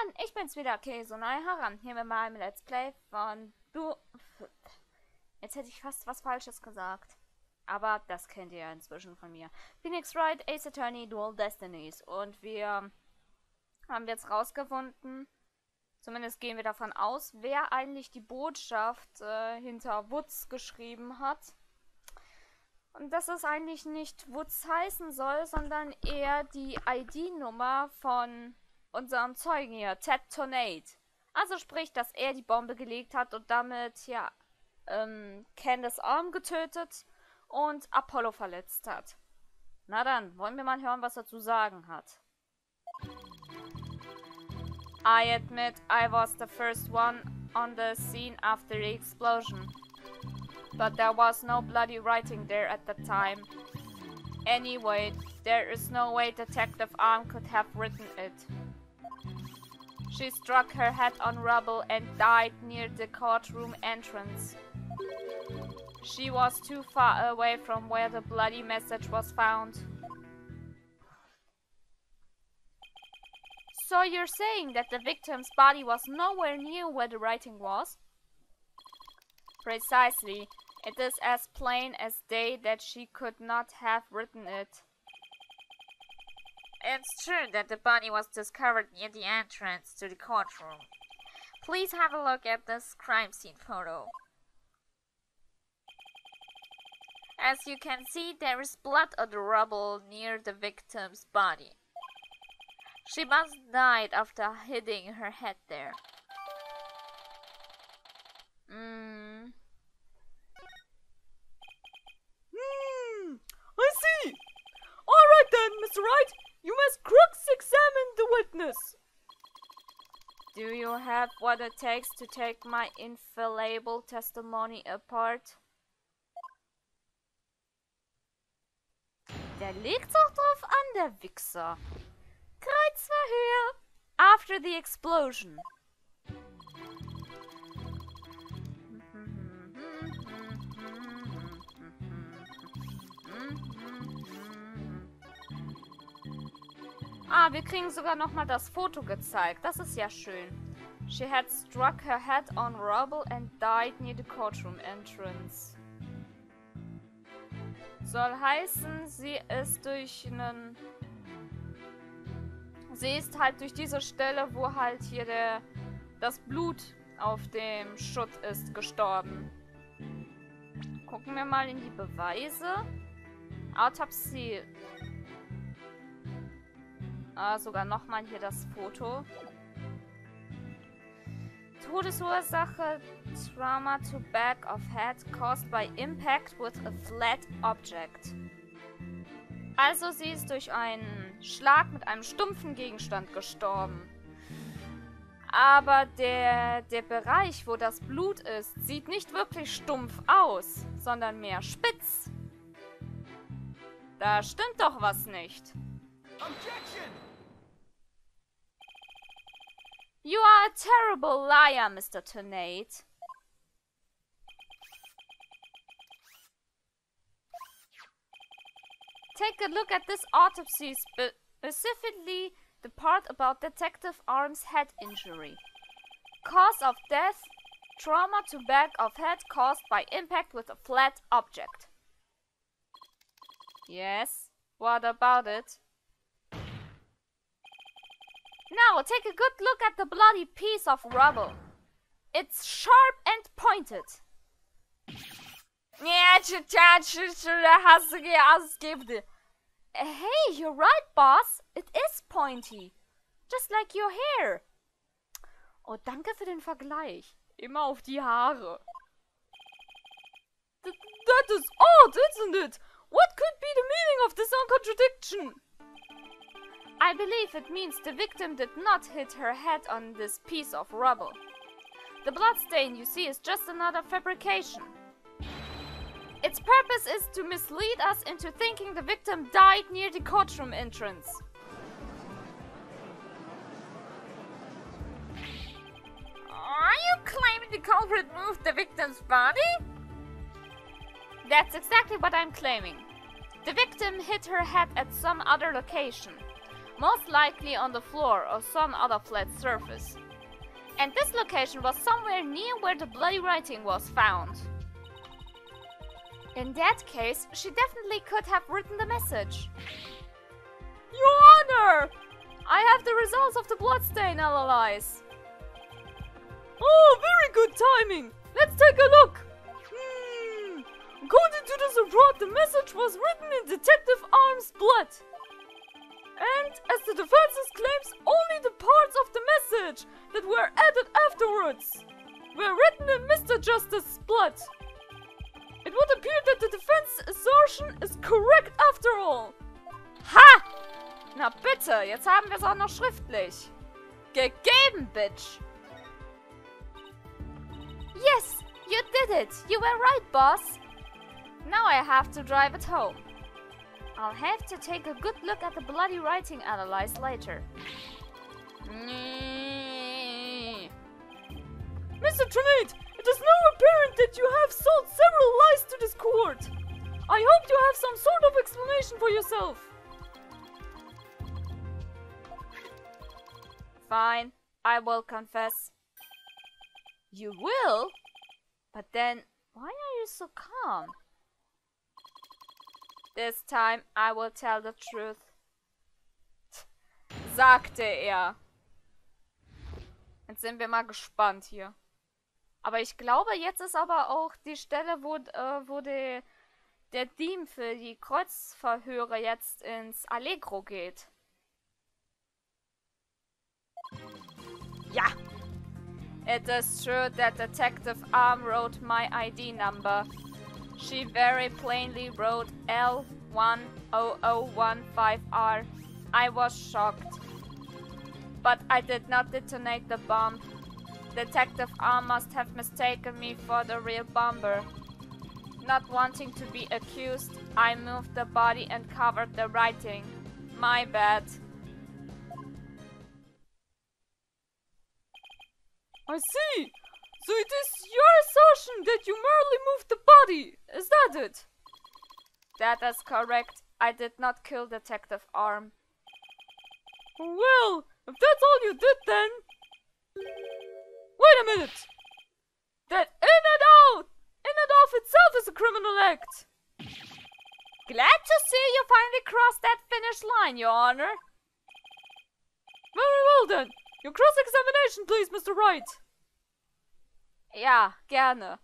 Mann, ich bin's wieder, Käse und heran. Hier mit meinem Let's Play von Jetzt hätte ich fast was Falsches gesagt. Aber das kennt ihr ja inzwischen von mir. Phoenix Wright, Ace Attorney, Dual Destinies. Und wir haben jetzt rausgefunden, zumindest gehen wir davon aus, wer eigentlich die Botschaft hinter Woods geschrieben hat. Und dass es eigentlich nicht Woods heißen soll, sondern eher die ID-Nummer von unserem Zeugen hier, Ted Tornado. Also sprich, dass er die Bombe gelegt hat und damit, ja, Candace Arm getötet und Apollo verletzt hat. Na dann, wollen wir mal hören, was er zu sagen hat. I admit I was the first one on the scene after the explosion. But there was no bloody writing there at the time. Anyway, there is no way Detective Arm could have written it. She struck her head on rubble and died near the courtroom entrance. She was too far away from where the bloody message was found. So you're saying that the victim's body was nowhere near where the writing was? Precisely. It is as plain as day that she could not have written it. It's true that the body was discovered near the entrance to the courtroom. Please have a look at this crime scene photo. As you can see, there is blood on the rubble near the victim's body. She must have died after hitting her head there. I see. All right then, Mr. Wright. You must cross-examine the witness. Do you have what it takes to take my infallible testimony apart? Der legt doch drauf an, der Wichser. Kreuzverhör. After the explosion. Ah, wir kriegen sogar nochmal das Foto gezeigt. Das ist ja schön. She had struck her head on rubble and died near the courtroom entrance. Soll heißen, sie ist durch einen... Sie ist halt durch diese Stelle, wo halt hier das Blut auf dem Schutt ist, gestorben. Gucken wir mal in die Beweise. Autopsie. Sogar nochmal hier das Foto. Todesursache: Trauma to back of head caused by impact with a flat object. Also sie ist durch einen Schlag mit einem stumpfen Gegenstand gestorben. Aber der Bereich, wo das Blut ist, sieht nicht wirklich stumpf aus, sondern mehr spitz. Da stimmt doch was nicht. Objection! You are a terrible liar, Mr. Tornado. Take a look at this autopsy, specifically the part about Detective Arm's head injury. Cause of death: trauma to back of head caused by impact with a flat object. Yes, what about it? Now, take a good look at the bloody piece of rubble. It's sharp and pointed. Hey, you're right, boss. It is pointy. Just like your hair. Oh, danke für den Vergleich. Immer auf die Haare. That is odd, isn't it? What could be the meaning of this contradiction? I believe it means the victim did not hit her head on this piece of rubble. The bloodstain you see is just another fabrication. Its purpose is to mislead us into thinking the victim died near the courtroom entrance. Are you claiming the culprit moved the victim's body? That's exactly what I'm claiming. The victim hit her head at some other location. most likely on the floor or some other flat surface. And this location was somewhere near where the bloody writing was found. In that case, she definitely could have written the message. Your Honor! I have the results of the bloodstain analyze. Oh, very good timing! Let's take a look! According to this report, the message was written in Detective Arm's blood. And, as the defense claims, only the parts of the message that were added afterwards were written in Mr. Justice's blood. It would appear that the defense assertion is correct after all. Ha! Na bitte, jetzt haben wir es auch noch schriftlich. Gegeben, bitch. Yes, you did it. You were right, boss. Now I have to drive it home. I'll have to take a good look at the bloody writing analyze later. Mr. Trinate, it is now apparent that you have sold several lies to this court. I hope you have some sort of explanation for yourself. Fine, I will confess. You will? But then, why are you so calm? This time, I will tell the truth. Sagte er. Jetzt sind wir mal gespannt hier. Aber ich glaube, jetzt ist aber auch die Stelle, wo der Theme für die Kreuzverhöre jetzt ins Allegro geht. Ja! It is true that Detective Arm wrote my ID number. She very plainly wrote L10015R. I was shocked. But I did not detonate the bomb. Detective Arm must have mistaken me for the real bomber. Not wanting to be accused, I moved the body and covered the writing. My bad. I see. So it is your assertion that you merely moved the body. Is that it? That is correct. I did not kill Detective Arm. Well, if that's all you did then... Wait a minute! That in and of itself is a criminal act! Glad to see you finally crossed that finish line, Your Honor. Very well then. Your cross-examination, please, Mr. Wright. Ja, gerne.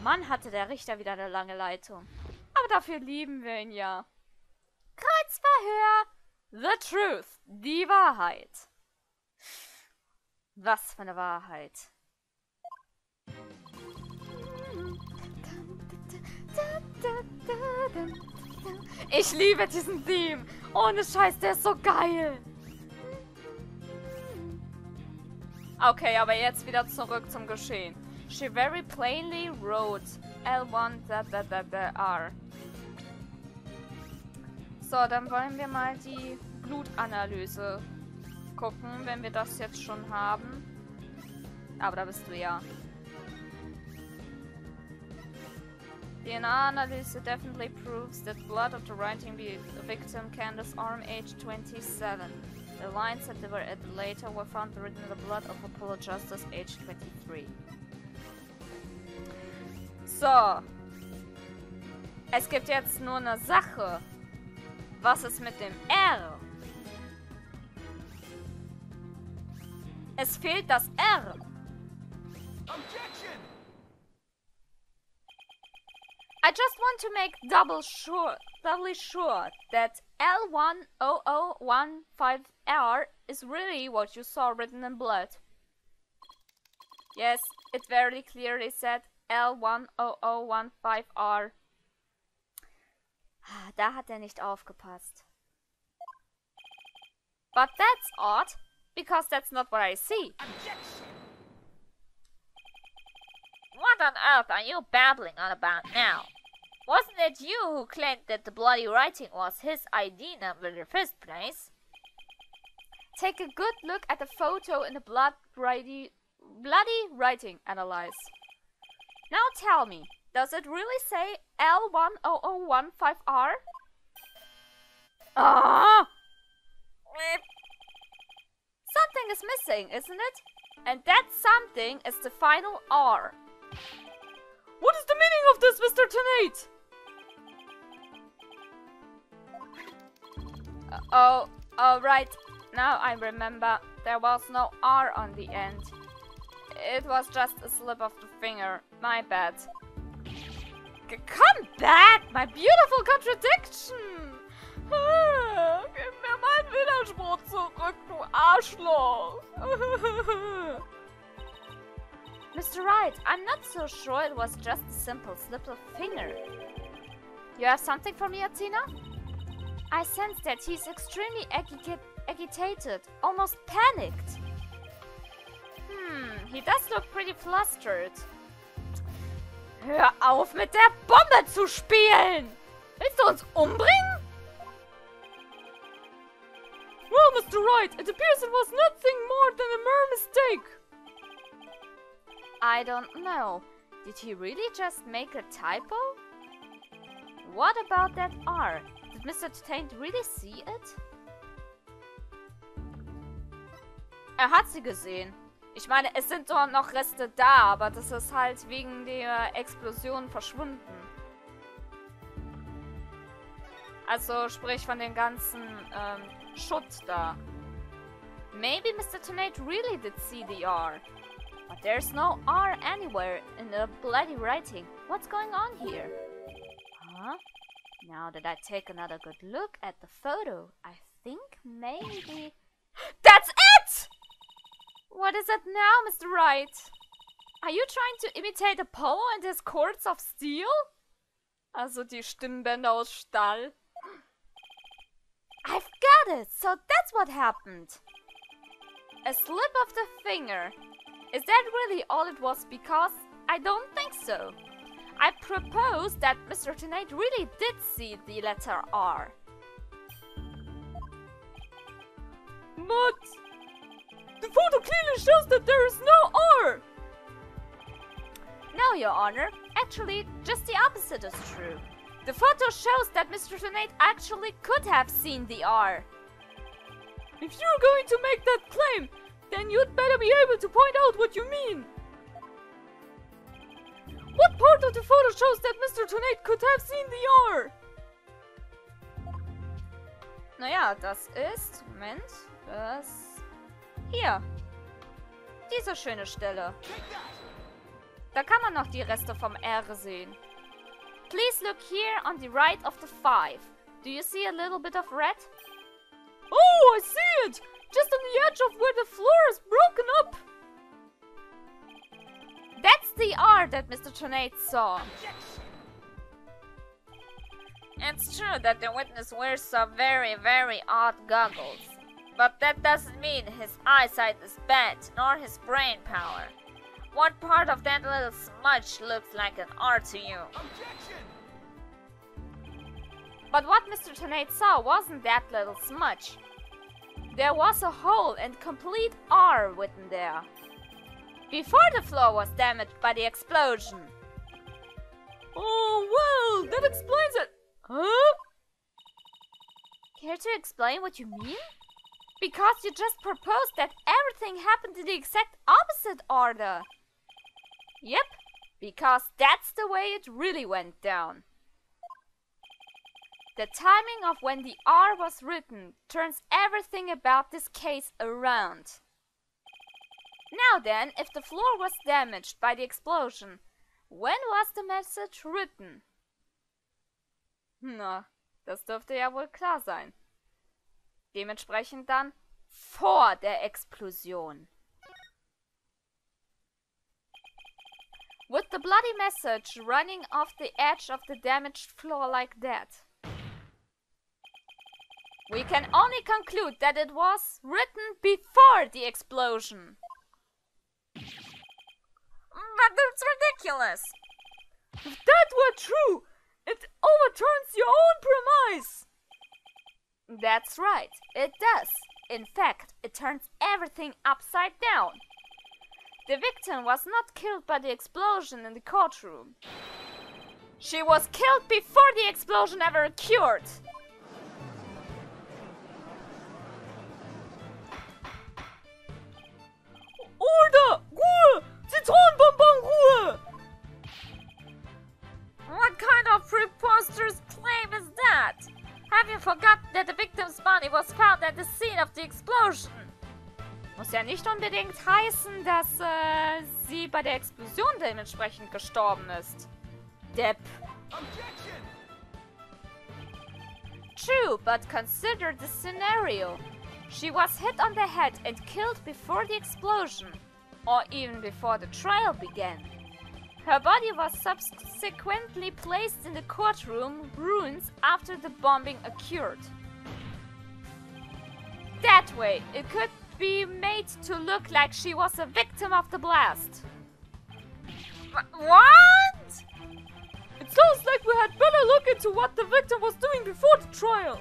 Mann, hatte der Richter wieder eine lange Leitung. Aber dafür lieben wir ihn ja. Kreuzverhör. The truth. Die Wahrheit. Was für eine Wahrheit. Ich liebe diesen Theme. Ohne Scheiß, der ist so geil. Okay, aber jetzt wieder zurück zum Geschehen. She very plainly wrote L1R. So, dann wollen wir mal die Blutanalyse gucken, wenn wir das jetzt schon haben. Aber da bist du ja. DNA analysis definitely proves that blood of the writing victim Candace Arm, age 27. The lines that were added later were found written in the blood of Apollo Justice, age 23. So. Es gibt jetzt nur eine Sache. Was ist mit dem R? Es fehlt das R. Objection! I just want to make doubly sure that L10015R is really what you saw written in blood. Yes, it very clearly said L10015R. Da hat er nicht aufgepasst. But that's odd, because that's not what I see. Objection. What on earth are you babbling on about now? Wasn't it you who claimed that the bloody writing was his ID number in the first place? Take a good look at the photo in the bloody writing analyze. Now tell me, does it really say L10015R? Ah! Something is missing, isn't it? And that something is the final R. What is the meaning of this, Mr. Tennate? Oh, right. Now I remember. There was no R on the end. It was just a slip of the finger. My bad. Come back, my beautiful contradiction! Gib mir meinen Widerspruch zurück, du Arschloch! Mr. Wright, I'm not so sure it was just a simple slip of finger. You have something for me, Athena? I sense that he's extremely agitated, almost panicked. He does look pretty flustered. Hör auf, mit der Bombe zu spielen! Willst du uns umbringen? Well, Mr. Wright, it appears it was nothing more than a mere mistake. I don't know. Did he really just make a typo? What about that R? Did Mr. Tennate really see it? Hat sie gesehen. Ich meine, es sind doch noch Reste da, aber das ist halt wegen der Explosion verschwunden. Also sprich von dem ganzen Schutt da. Maybe Mr. Tennate really did see the R. But there's no R anywhere in the bloody writing. What's going on here? Huh? Now that I take another good look at the photo, I think maybe... That's it! What is it now, Mr. Wright? Are you trying to imitate Apollo and his cords of steel? Also die Stimmbänder aus Stahl. I've got it! So that's what happened! A slip of the finger. Is that really all it was? Because I don't think so. I propose that Mr. Tennate really did see the letter R. But the photo clearly shows that there is no R! No, Your Honor. Actually, just the opposite is true. The photo shows that Mr. Tennate actually could have seen the R. If you're going to make that claim, then you'd better be able to point out what you mean. What part of the photo shows that Mr. Tennate could have seen the R? Naja, das ist... Moment, das... Hier. Diese schöne Stelle. Da kann man noch die Reste vom R sehen. Please look here on the right of the 5. Do you see a little bit of red? Oh, I see it! Just on the edge of where the floor is broken up. That's the R that Mr. Tennate saw. It's true that the witness wears some very, very odd goggles. But that doesn't mean his eyesight is bad, nor his brain power. What part of that little smudge looks like an R to you? Objection! But what Mr. Tennate saw wasn't that little smudge. There was a whole and complete R written there. Before the floor was damaged by the explosion. Oh, well, that explains it. Huh? Care to explain what you mean? Because you just proposed that everything happened in the exact opposite order. Yep, because that's the way it really went down. The timing of when the R was written turns everything about this case around. Now then, if the floor was damaged by the explosion, when was the message written? Na, das dürfte ja wohl klar sein. Dementsprechend dann vor der Explosion. With the bloody message running off the edge of the damaged floor like that, we can only conclude that it was written before the explosion. But that's ridiculous. If that were true, it overturns your own premise. That's right, it does. In fact, it turns everything upside down. The victim was not killed by the explosion in the courtroom. She was killed before the explosion ever occurred. muss ja nicht unbedingt heißen, dass sie bei der Explosion dementsprechend gestorben ist. Depp. True, but consider the scenario. She was hit on the head and killed before the explosion, or even before the trial began. Her body was subsequently placed in the courtroom ruins after the bombing occurred. That way, it could be made to look like she was a victim of the blast. What? It sounds like we had better look into what the victim was doing before the trial.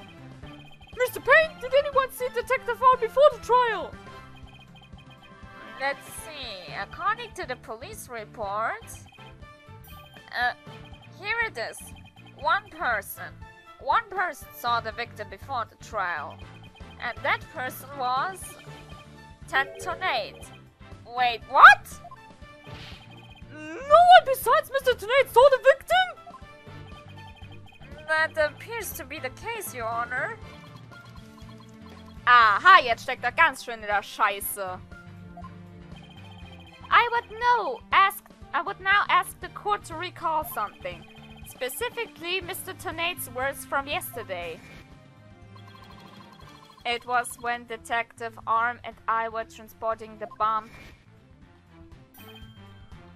Mr. Payne, did anyone see Detective R before the trial? Let's see. According to the police report, here it is. One person saw the victim before the trial, and that person was Tonate. Wait, what? No one besides Mr. Tonate saw the victim? That appears to be the case, Your Honor. Aha, jetzt steckt er ganz schön in der Scheiße. I would now ask the court to recall something. Specifically, Mr. Tonate's words from yesterday. It was when Detective Arm and I were transporting the bomb.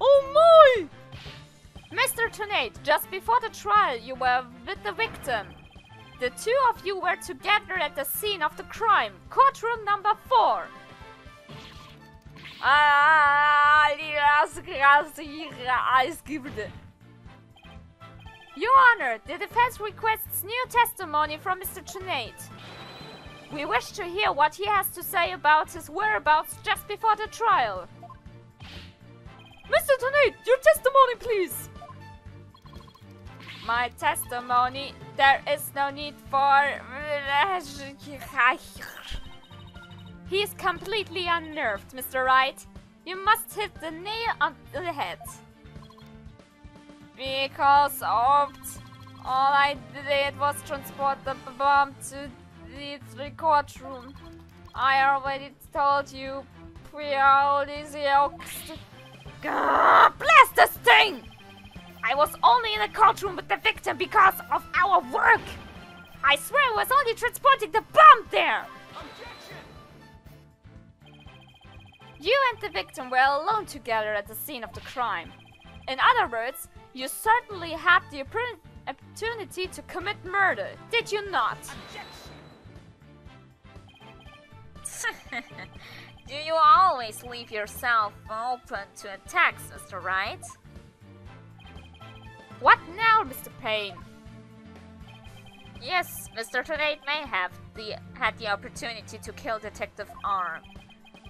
Oh my! Mr. Tonate, just before the trial, you were with the victim. The two of you were together at the scene of the crime, courtroom number 4. Your Honor, the defense requests new testimony from Mr. Tonate. We wish to hear what he has to say about his whereabouts just before the trial. Mr. Tonate, your testimony, please. My testimony? There is no need for... He is completely unnerved, Mr. Wright. You must hit the nail on the head. Because all I did was transport the bomb to the courtroom. I already told you. Blast this thing! I was only in the courtroom with the victim because of our work. I swear I was only transporting the bomb there. You and the victim were alone together at the scene of the crime. In other words, you certainly had the opportunity to commit murder, did you not? Do you always leave yourself open to attacks, Mr. Wright? What now, Mr. Payne? Yes, Mr. Tonate may have had the opportunity to kill Detective Arm,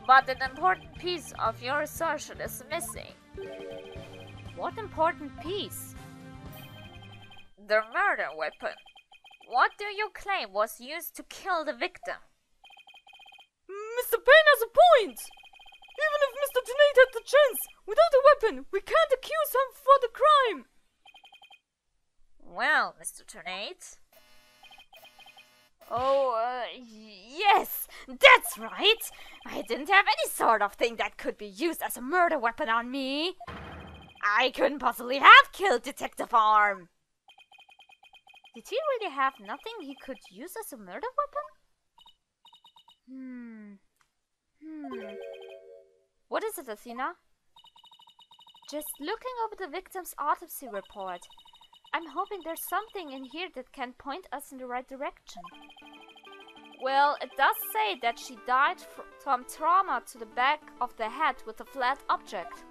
but an important piece of your assertion is missing. What important piece? The murder weapon. What do you claim was used to kill the victim? Mr. Payne has a point! Even if Mr. Tonate had the chance, without a weapon, we can't accuse him for the crime! Well, Mr. Tonate... yes, that's right! I didn't have any sort of thing that could be used as a murder weapon on me. I couldn't possibly have killed Detective Arm. Did he really have nothing he could use as a murder weapon? What is it, Athena? Just looking over the victim's autopsy report. I'm hoping there's something in here that can point us in the right direction. Well, it does say that she died from trauma to the back of the head with a flat object.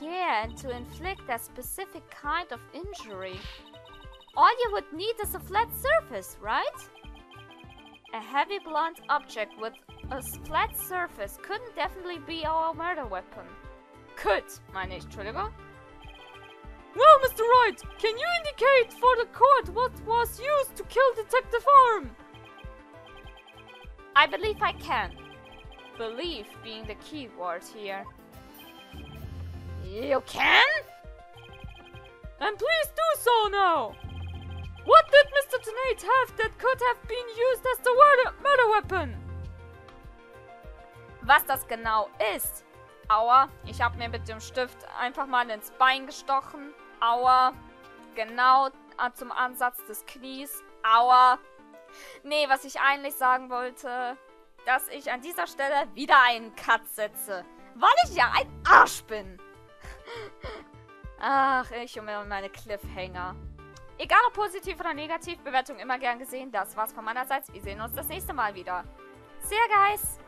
Yeah, and to inflict a specific kind of injury. All you would need is a flat surface, right? A heavy blunt object with a flat surface couldn't definitely be our murder weapon. Could, meine ich, Entschuldigung. Well, Mr. Wright, can you indicate for the court what was used to kill Detective Arm? I believe I can. Believe being the key word here. You can? And please do so now! What did Mr. Tonate have that could have been used as the murder weapon? Was das genau ist. Aua, ich habe mir mit dem Stift einfach mal ins Bein gestochen. Aua, genau zum Ansatz des Knies. Aua. Nee, was ich eigentlich sagen wollte, dass ich an dieser Stelle wieder einen Cut setze. Weil ich ja ein Arsch bin. Ach, ich und meine Cliffhanger. Egal ob positiv oder negativ, Bewertung immer gern gesehen. Das war's von meinerseits. Wir sehen uns das nächste Mal wieder. See ya, guys!